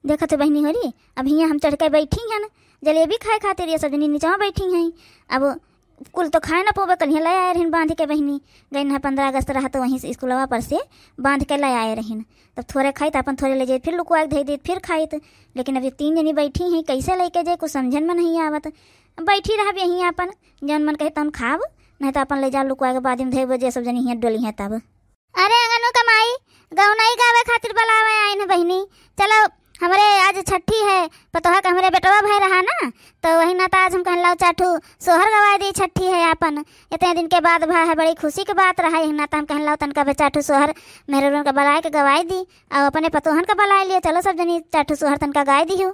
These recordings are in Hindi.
देखा तो बहनी हरी अब यहाँ हम चढ़ के बैठी हैं ना जलेबी खाए खातिर ये सब जनी नीचा बैठी हैं। अब कुल तो खाए ना पोबे कल ले आए रहन बांध के बहनी गई ना 15 अगस्त रहा तो वहीं से स्कूलवा पर से बांध के ले आए रहन। तब थोड़े खाई तो अपन थोड़े ले जाए फिर लुकवा के दे फिर खाई लेकिन अभी 3 जनी बैठी हैं कैसे लेके जाए कुछ समझन में नहीं आवत। बैठी रह यहीं अपन जौन मन कहे तौन खाब नहीं तो अपन ले जा लुकवा के बाद में धे बजे सब जनी यहाँ डोली हैं। तब अरे अंगनू कमाई गौनाई गावे खातिर बुलावे आए न बहनी चलो हमारे आज छठी है पतोहा का हमारे बेटवा भाई रहा ना तो वही ना आज हम कहन लाओ चाठू सोहर गवा दी छठी है अपन इतने दिन के बाद भाई है बड़ी खुशी की बात रहा है ना तो हम कहन लाओ तनका चाठू सोहर मेरे का बलाए के गवाई दी और अपने पतोहन का बलाए लिए चलो सब जनी चाठू सोहर तनका गाय दी हो।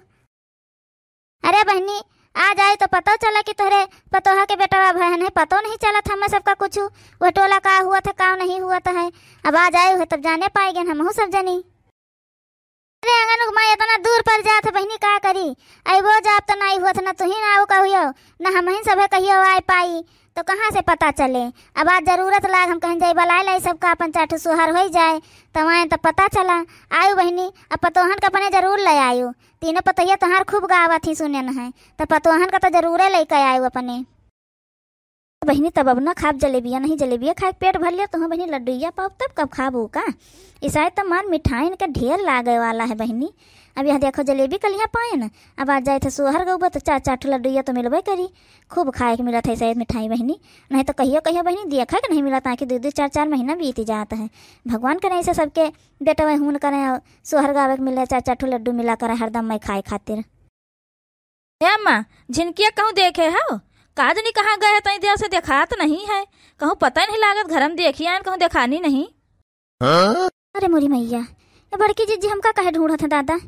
अरे बहनी आ जाए तो पता चला कि तोहरे पतोहा के बेटवा बहन है पतो नहीं चला था हमें सबका कुछ वह टोला का हुआ था का नहीं हुआ था है अब आ जाए हुए तब जाने पाएंगे हम सब जनी। अरे अंगन मैं इतना दूर पर जात बहनी का करी आई वो जाप तो नहीं हुआ था ना तू ही ना वो कहियो ना हम ही सब कहियो आए पाई तो कहाँ से पता चले। अब आज जरूरत लाग हम कहीं जाए बलाए लाई सबका अपन चाठू सुहार हो जाए तो वहाँ तब पता चला आयु बहनी अब पतोहन का अपने जरूर ले आयु तीनों पतोहिया तोहार खूब गावा थी सुने न है तो पतोहन का तो जरूर लेके आयु अपने। बहनी तब अब ना खाब जलेबिया नहीं जलेबिया खाए पेट भर लिया तो हाँ बहनी लड्डुया पाओ तब कब खाबू का ईसाई तब मान मिठाई का ढेर लागे वाला है बहनी। अब यहाँ देखो जलेबी कल यहाँ पाए ना अब आज जाए थे सोहर गौबा तो 4-4 लड्डुया तो मिलबे करी खूब खाए के मिला था शायद मिठाई बहनी नहीं तो कहियो कहियो बहनी देखा कि नहीं मिला था कि 2-2 4-4 महीना बीत जाता है। भगवान करे ऐसे सबके बेटा वह हून करें सोहर गावे मिले 4-4 लड्डू मिला करे हरदम मैं खाए खातिर। अम्मा झिनकिया कहूँ देखे हो काज नहीं कहाँ गए तई देर से देखात नहीं है कहूँ पता नहीं लागत घर में देखिए कहूँ देखानी नहीं। अरे मोरी मैया ये बड़की जीजी हमका कहे ढूंढत है दादा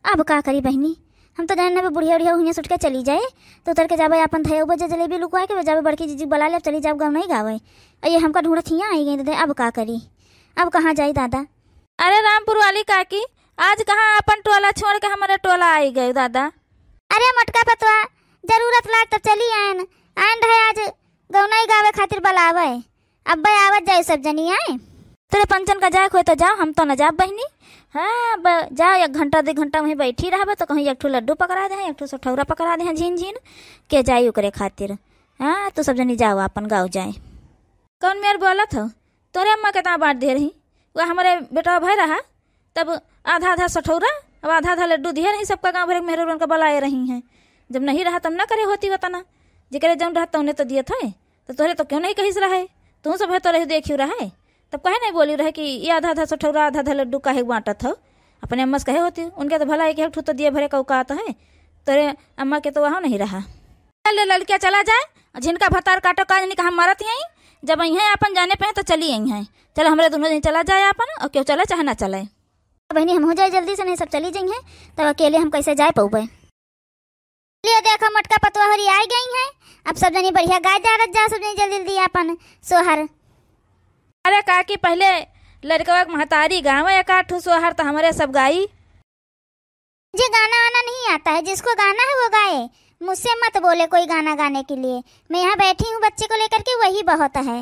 अब का करी बहनी हम तो जानने में बुढ़िया उड़िया हुई सुट के चली जाए तो उतर के जावे अपन थे बजे जलेबी लुकवा के जावे बड़की जीजी बुला ले चली जाओ गाँव नहीं गावे ये हमका ढूंढत हियाँ आई गई दादा अब का करी अब कहाँ जाए दादा। अरे रामपुर वाली काकी आज कहाँ अपन टोला छोड़ के हमारे टोला आई गए दादा। अरे मटका पतवा जरूरत लाग तो चली आयन आयन है आज गौनाई गावे खातिर बुलावे अब भाई आवत जाए सब जनी आए तेरे पंचन का जाए खोए तो जाओ हम तो न जाब बहनी। हाँ जाओ 1 घंटा 2 घंटा वहीं बैठी रहा तो कहीं 1 ठो लड्डू पकड़ा दे 1 ठो सठौरा पकड़ा दे झीन झीन के जाई करे खातिर। हाँ तो सब जनी जाओ अपन गाँव जाए। कौन मेरे बोला था तोरे अम्मा कितना बांट दे रही वह हमारे बेटा भाई रहा तब आधा सठौरा अब आधा लड्डू दिए रही सबका गाँव भर मेरे का बुलाए रही हैं जब नहीं रहा तब ना करे होती बताना जिक्र जौन रहा तो उन्हें तो दिए थे तो तोरे तो क्यों नहीं कही रहे तू सब है तो रही देखियो रहे तब कहे नहीं बोली रहे कि ये आधा सठौरा आधा लड्डू काहे बांटत हो अपने अम्मा से कहे होती उनके तो भला है कि एक ठू तो दिए भरे का औकात है तोरे अम्मा के तो वहाँ नहीं रहा। लड़किया चला जाए झिनका भतार काटो काज नहीं कहा मारत यहीं जब यहाँ अपन जाने पे तो चली यहीं है चलो हमारे दोनों दिन चला जाए अपन और क्यों चले चाहे ना चले। बहनी हम हो जाए जल्दी से नहीं सब चली जाइए तब अकेले हम कैसे जाए पाऊबे। देखो मटका पतवा हरी आई गई है अब सब जनी बढ़िया गाय जा सब जनी जल्दी जल्दी अपन सोहर। अरे काकी पहले लड़का महतारी गाँव एक 8 सोहर तो हमारे सब गाई जी गाना वाना नहीं आता है जिसको गाना है वो गाए मुझसे मत बोले कोई गाना गाने के लिए मैं यहाँ बैठी हूँ बच्चे को लेकर के वही बहुत है।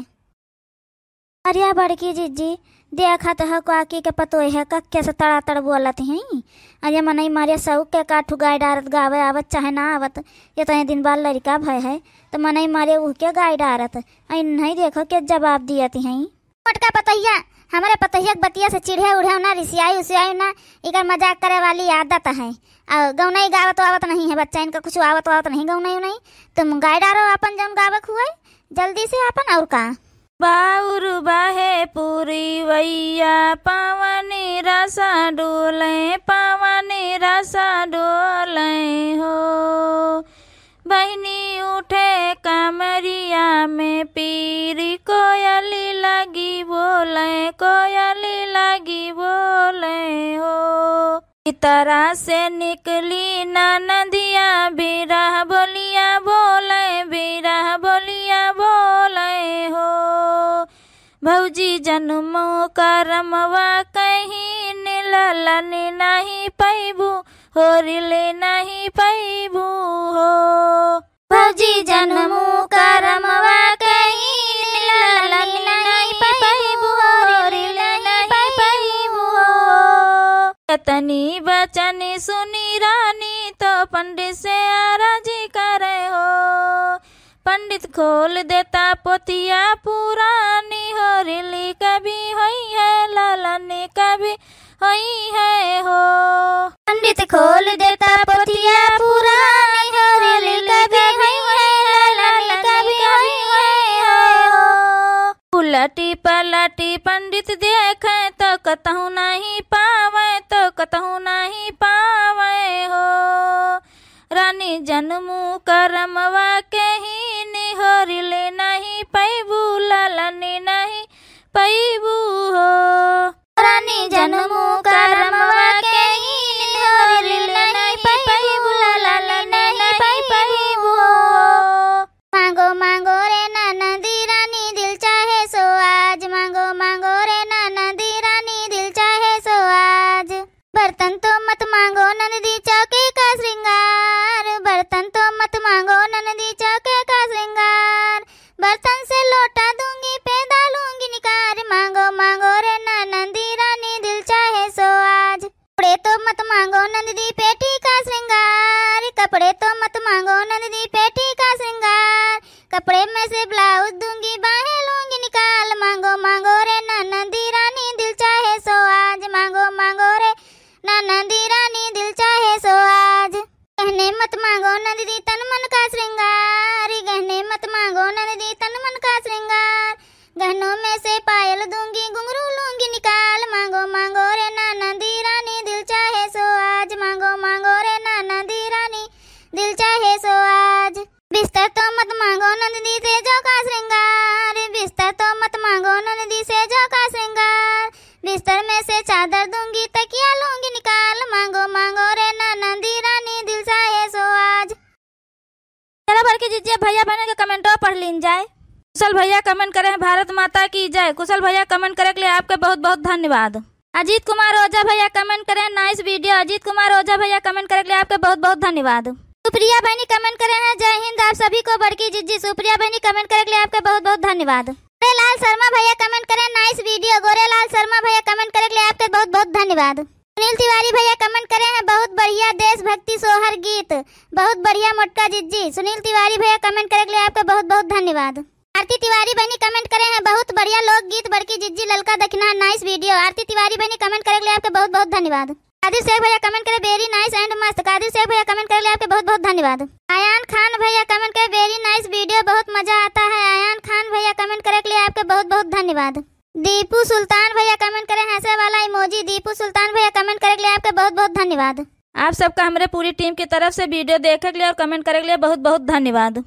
अरे बड़की जीजी देखा तो है काकी के पतो है कक्के से तड़ातड़ बोलत हैं अरे मनई मारे सऊक के काठू गाय डारत गावे आवत चाहे ना आवत ये तो दिन बाल लड़का भय है तो मनई मारे ऊ के गाय डारत नहीं देखो के जवाब दियती हैं। मटका पतैया हमारे पतैया बतिया से चिढ़े उड़े ना रिसियाई उसियाई ना इकर मजाक करे वाली आदत है और गौनाई गावत आवत नहीं है बच्चा इनका कुछ आवत नहीं गौनाई नहीं तुम गाय डारो अपन जौन गावक हुआ जल्दी से अपन और का बाउर बाहे पूरी वैया पावनी रसा डोले हो बहनी उठे कमरिया में पीरी कोयली लगी बोले हो तरह से निकली ना नदिया बिरह बोलिया बोले हो भौजी जन्मो करमवा कहीं नीलनी नहीं पैबू होरिले नहीं पैबू हो भौजी जन्मो करमवा कहीं नीलनी नहीं पैबू होरिले नहीं पैबू हो तनी बचन सुनी रानी तो पंडित से आरजी करे हो। पंडित खोल देता पोतिया पुरानी हो, रिली कभी हुई है लालनी कभी हुई है हो। पंडित खोल देता पोतिया पुरानी हो, रिली कभी हुई है लालनी कभी हुई है हो। उलटी पलटी पंडित देखे तो कतहु नहीं पावे, तो कतहु नहीं पावे हो। रानी जन्मू करमवा के ही निहोरिले नहीं पैबू, लालनी नहीं पैबू हो। रानी जन्मू करमवा के ही निहोरिले नहीं पैबू, लालनी नहीं पैबू हो। मांगो मांगो रे ननदी रानी दिल चाहे सो आज, मांगो मांगो रे ननदी रानी दिल चाहे सो आज। बर्तन तो मत मांगो ननदी चौके का श्रृंगार, बर्तन तो मत मांगो ननदी चौके का श्रृंगार। बर्तन से लोटा दूंगी पे डालूंगी निकार, मांगो मांगो रे ननदी रानी दिल चाहे सो आज। कपड़े तो मत मांगो नंदी पेटी का श्रृंगार, कपड़े तो मत मांगो नंदी पेटी का श्रृंगार। कपड़े में से ब्लाउज दूंगी बाहें लूंगी निकाल, मांगो मांगो रे ननदी रानी दिल चाहे सो आज, मांगो मांगो रे ननदी रानी दिल चाहे सो आज। गहने मत मांगो नंदी तन मन का श्रृंगार, गहने मत मांगो नंदी तन मन का श्रृंगार। गहनों में से पायल दूंगी घुंघरू लूंगी निकाल, मांगो मांगो रे ननदी रानी दिल चाहे सो आज, मांगो मांगो रे ननदी रानी दिल चाहे सो आज। बिस्तर तो मत मांगो नंदी से जो का श्रृंगार, बिस्तर तो मत मांगो नंदी से जो का श्रृंगार। बिस्तर में से चादर दूंगी तकिया लूंगी निकाल, मांगो मांगो रे ननदी रानी दिल चाहे सो आज। चलो भर के जीजिए भैया बहन के कमेंटो पढ़ लीन जाए। कुशल भैया कमेंट करे हैं भारत माता की जय। कुशल भैया कमेंट करे के लिए आपके बहुत बहुत धन्यवाद। अजीत कुमार ओझा भैया कमेंट करे हैं नाइस वीडियो। अजीत कुमार ओझा भैया कमेंट करे के लिए आपके बहुत बहुत धन्यवाद। सुप्रिया बहनी कमेंट करे हैं जय हिंद आप सभी को बड़की जिज्जी। सुप्रिया बहनी कमेंट करे के लिए आपके बहुत बहुत धन्यवाद। गोरेलाल शर्मा भैया कमेंट करे नाइस वीडियो। गोरेलाल शर्मा भैया कमेंट करे के लिए आपके बहुत बहुत धन्यवाद। सुनील तिवारी भैया कमेंट करे हैं बहुत बढ़िया देशभक्ति सोहर गीत, बहुत बढ़िया मोटका जिज्जी। सुनील तिवारी भैया कमेंट करे के लिए आपका बहुत बहुत धन्यवाद। आरती तिवारी बहनी कमेंट करे हैं बहुत बढ़िया लोकगीत बड़की जिज्जी ललका दक्षिणा नाइस वीडियो। आरती तिवारी बहनी कमेंट करे के लिए आपका बहुत बहुत धन्यवाद। कादिर शेख भैया कमेंट करे वेरी नाइस एंड मस्त। कादिर शेख भैया कमेंट करे के लिए आपके बहुत बहुत धन्यवाद। आयान खान भैया कमेंट करे वेरी नाइस वीडियो, बहुत मजा आता है। आयान खान भैया कमेंट करे के लिए आपके बहुत बहुत धन्यवाद। दीपू सुल्तान भैया कमेंट करे हंसे वाला इमोजी। दीपू सुल्तान भैया कमेंट करे के लिए आपके बहुत बहुत धन्यवाद। आप सबका हमारे पूरी टीम की तरफ से वीडियो देखने के लिए और कमेंट करने के लिए बहुत बहुत धन्यवाद।